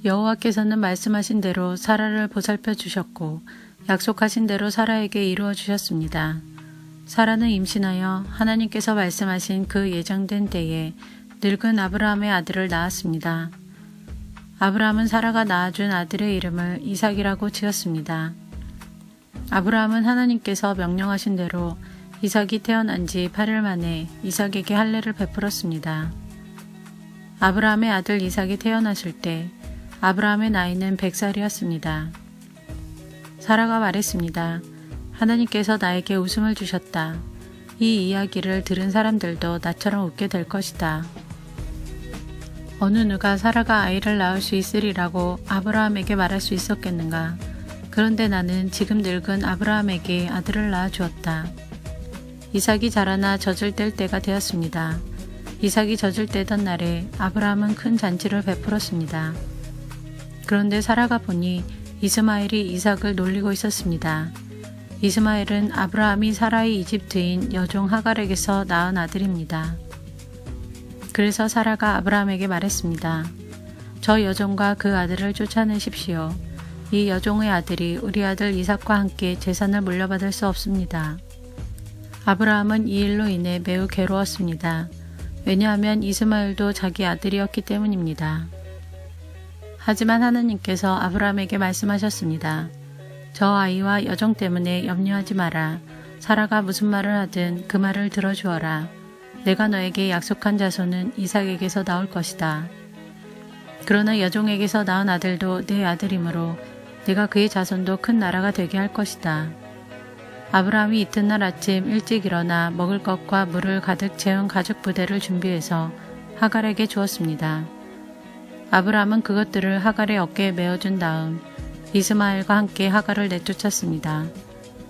여호와께서는 말씀하신 대로 사라를 보살펴 주셨고 약속하신 대로 사라에게 이루어 주셨습니다. 사라는 임신하여 하나님께서 말씀하신 그 예정된 때에 늙은 아브라함의 아들을 낳았습니다. 아브라함은 사라가 낳아준 아들의 이름을 이삭이라고 지었습니다. 아브라함은 하나님께서 명령하신 대로 이삭이 태어난 지 8일 만에 이삭에게 할례를 베풀었습니다. 아브라함의 아들 이삭이 태어났을 때 아브라함의 나이는 100살이었습니다. 사라가 말했습니다. 하나님께서 나에게 웃음을 주셨다. 이 이야기를 들은 사람들도 나처럼 웃게 될 것이다. 어느 누가 사라가 아이를 낳을 수 있으리라고 아브라함에게 말할 수 있었겠는가. 그런데 나는 지금 늙은 아브라함에게 아들을 낳아 주었다. 이삭이 자라나 젖을 뗄 때가 되었습니다. 이삭이 젖을 떼던 날에 아브라함은 큰 잔치를 베풀었습니다. 그런데 사라가 보니 이스마엘이 이삭을 놀리고 있었습니다. 이스마엘은 아브라함이 사라의 이집트인 여종 하갈에게서 낳은 아들입니다. 그래서 사라가 아브라함에게 말했습니다. 저 여종과 그 아들을 쫓아내십시오. 이 여종의 아들이 우리 아들 이삭과 함께 재산을 물려받을 수 없습니다. 아브라함은 이 일로 인해 매우 괴로웠습니다. 왜냐하면 이스마엘도 자기 아들이었기 때문입니다. 하지만 하나님께서 아브라함에게 말씀하셨습니다. 저 아이와 여종 때문에 염려하지 마라. 사라가 무슨 말을 하든 그 말을 들어주어라. 내가 너에게 약속한 자손은 이삭에게서 나올 것이다. 그러나 여종에게서 낳은 아들도 내 아들이므로 내가 그의 자손도 큰 나라가 되게 할 것이다. 아브라함이 이튿날 아침 일찍 일어나 먹을 것과 물을 가득 채운 가죽 부대를 준비해서 하갈에게 주었습니다. 아브라함은 그것들을 하갈의 어깨에 메어준 다음 이스마엘과 함께 하갈을 내쫓았습니다.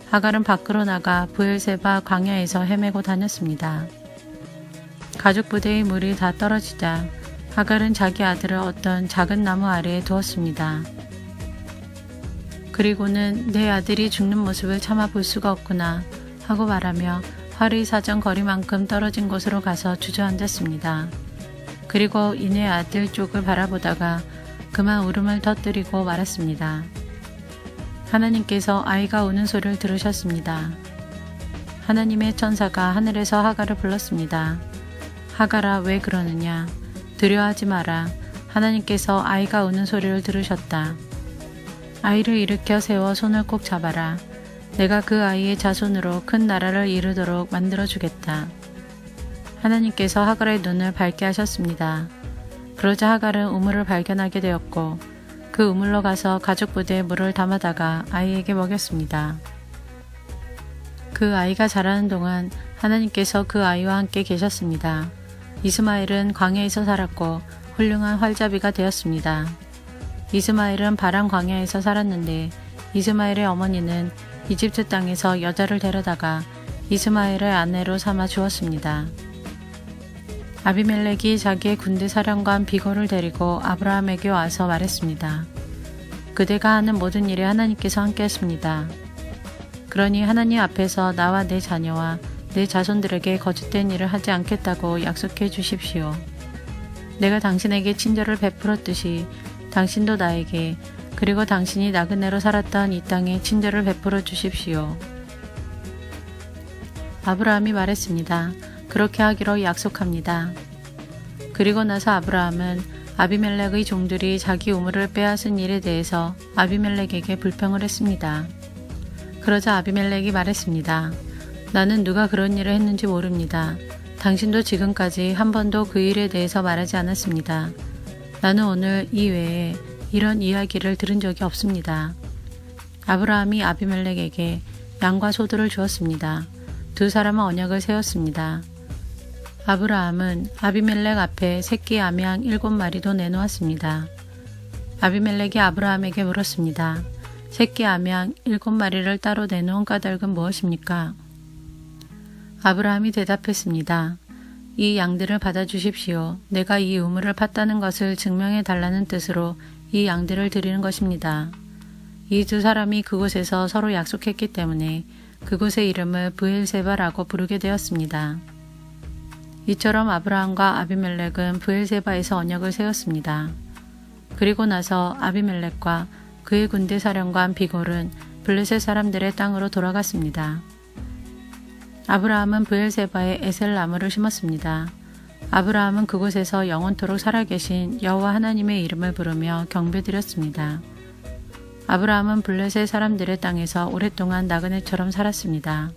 하갈은 밖으로 나가 브엘세바 광야에서 헤매고 다녔습니다. 가죽 부대의 물이 다 떨어지자 하갈은 자기 아들을 어떤 작은 나무 아래에 두었습니다. 그리고는 내 아들이 죽는 모습을 참아 볼 수가 없구나 하고 말하며 활의 사정 거리만큼 떨어진 곳으로 가서 주저앉았습니다. 그리고 이내 아들 쪽을 바라보다가 그만 울음을 터뜨리고 말았습니다. 하나님께서 아이가 우는 소리를 들으셨습니다. 하나님의 천사가 하늘에서 하갈을 불렀습니다. 하갈아, 왜 그러느냐? 두려워하지 마라. 하나님께서 아이가 우는 소리를 들으셨다. 아이를 일으켜 세워 손을 꼭 잡아라. 내가 그 아이의 자손으로 큰 나라를 이루도록 만들어주겠다. 하나님께서 하갈의 눈을 밝게 하셨습니다. 그러자 하갈은 우물을 발견하게 되었고 그 우물로 가서 가죽 부대에 물을 담아다가 아이에게 먹였습니다. 그 아이가 자라는 동안 하나님께서 그 아이와 함께 계셨습니다. 이스마엘은 광야에서 살았고 훌륭한 활잡이가 되었습니다. 이스마엘은 바람 광야에서 살았는데 이스마엘의 어머니는 이집트 땅에서 여자를 데려다가 이스마엘의 아내로 삼아 주었습니다. 아비멜렉이 자기의 군대 사령관 비골을 데리고 아브라함에게 와서 말했습니다. 그대가 하는 모든 일에 하나님께서 함께했습니다. 그러니 하나님 앞에서 나와 내 자녀와 내 자손들에게 거짓된 일을 하지 않겠다고 약속해 주십시오. 내가 당신에게 친절을 베풀었듯이 당신도 나에게 그리고 당신이 나그네로 살았던 이 땅에 친절을 베풀어 주십시오. 아브라함이 말했습니다. 그렇게 하기로 약속합니다. 그리고 나서 아브라함은 아비멜렉의 종들이 자기 우물을 빼앗은 일에 대해서 아비멜렉에게 불평을 했습니다. 그러자 아비멜렉이 말했습니다. 나는 누가 그런 일을 했는지 모릅니다. 당신도 지금까지 한 번도 그 일에 대해서 말하지 않았습니다. 나는 오늘 이외에 이런 이야기를 들은 적이 없습니다. 아브라함이 아비멜렉에게 양과 소들을 주었습니다. 두 사람은 언약을 세웠습니다. 아브라함은 아비멜렉 앞에 새끼 암양 7마리도 내놓았습니다. 아비멜렉이 아브라함에게 물었습니다. 새끼 암양 7마리를 따로 내놓은 까닭은 무엇입니까? 아브라함이 대답했습니다. 이 양들을 받아주십시오. 내가 이 우물을 팠다는 것을 증명해 달라는 뜻으로 이 양들을 드리는 것입니다. 이 두 사람이 그곳에서 서로 약속했기 때문에 그곳의 이름을 브엘세바라고 부르게 되었습니다. 이처럼 아브라함과 아비멜렉은 브엘세바에서 언약을 세웠습니다. 그리고 나서 아비멜렉과 그의 군대 사령관 비골은 블레셋 사람들의 땅으로 돌아갔습니다. 아브라함은 브엘세바에 에셀 나무를 심었습니다. 아브라함은 그곳에서 영원토록 살아계신 여호와 하나님의 이름을 부르며 경배드렸습니다. 아브라함은 블레셋 사람들의 땅에서 오랫동안 나그네처럼 살았습니다.